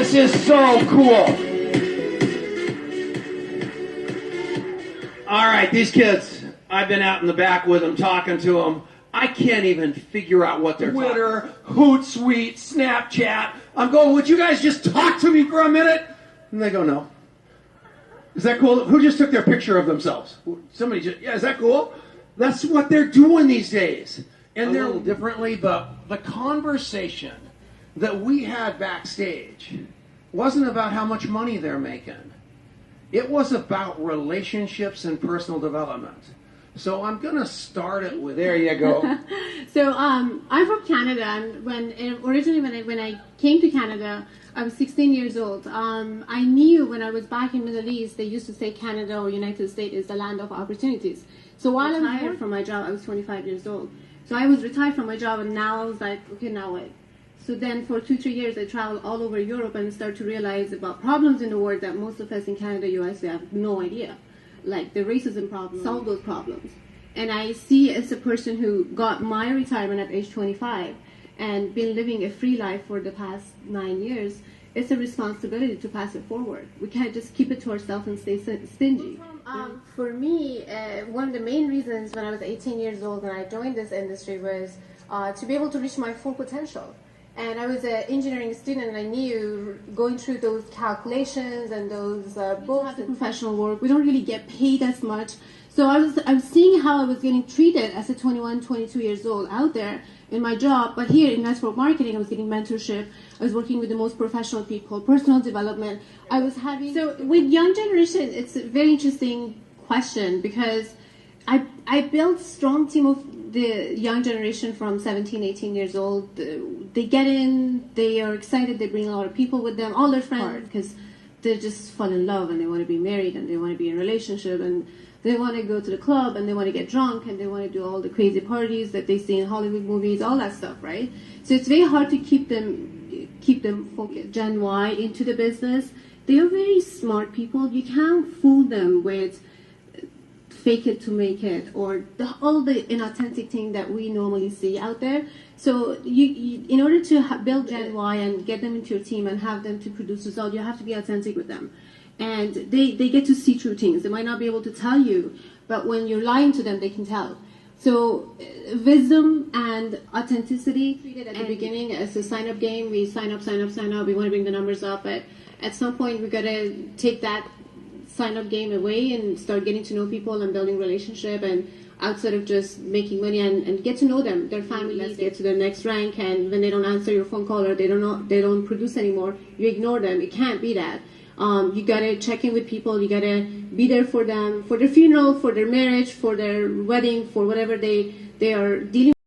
This is so cool. All right, these kids, I've been out in the back with them, talking to them. I can't even figure out what they're Twitter, Hootsuite, Snapchat. I'm going, would you guys just talk to me for a minute? And they go, no. Is that cool? Who just took their picture of themselves? Somebody just, yeah, is that cool? That's what they're doing these days. And they're a little differently, but the conversation that we had backstage wasn't about how much money they're making. It was about relationships and personal development. So I'm going to start it with, there you go. So I'm from Canada, and originally when I came to Canada, I was 16 years old. I knew when I was back in Middle East, they used to say Canada or United States is the land of opportunities. So while I was retired from my job, I was 25 years old. So I was retired from my job, and now I was like, okay, now what? So then for 2-3 years, I traveled all over Europe and started to realize about problems in the world that most of us in Canada, US, we have no idea. Like the racism problem, solve those problems. And I see as a person who got my retirement at age 25 and been living a free life for the past 9 years, it's a responsibility to pass it forward. We can't just keep it to ourselves and stay stingy. For me, one of the main reasons when I was 18 years old and I joined this industry was to be able to reach my full potential. And I was an engineering student, and I knew going through those calculations and those books and professional work, we don't really get paid as much. So I was seeing how I was getting treated as a 21, 22 years old out there in my job. But here in network marketing, I was getting mentorship. I was working with the most professional people, personal development. I was having... So with young generation, it's a very interesting question because I built a strong team of the young generation from 17, 18 years old. They get in, they are excited, they bring a lot of people with them, all their friends, because they just fall in love and they want to be married and they want to be in a relationship and they want to go to the club and they want to get drunk and they want to do all the crazy parties that they see in Hollywood movies, all that stuff, right? So it's very hard to keep them focused. Gen Y into the business. They are very smart people. You can't fool them with fake it to make it or all the inauthentic thing that we normally see out there. So you in order to build Gen Y and get them into your team and have them to produce results, you have to be authentic with them. And they get to see through things. They might not be able to tell you, but when you're lying to them, they can tell. So wisdom and authenticity treated at the beginning as a sign-up game. We sign up. We want to bring the numbers up, but at some point we got to take that sign-up game away and start getting to know people and building relationship and outside of just making money and get to know them, their families, get to their next rank, and when they don't answer your phone call or they don't produce anymore, you ignore them. It can't be that. You gotta check in with people. You gotta be there for them, for their funeral, for their marriage, for their wedding, for whatever they are dealing with.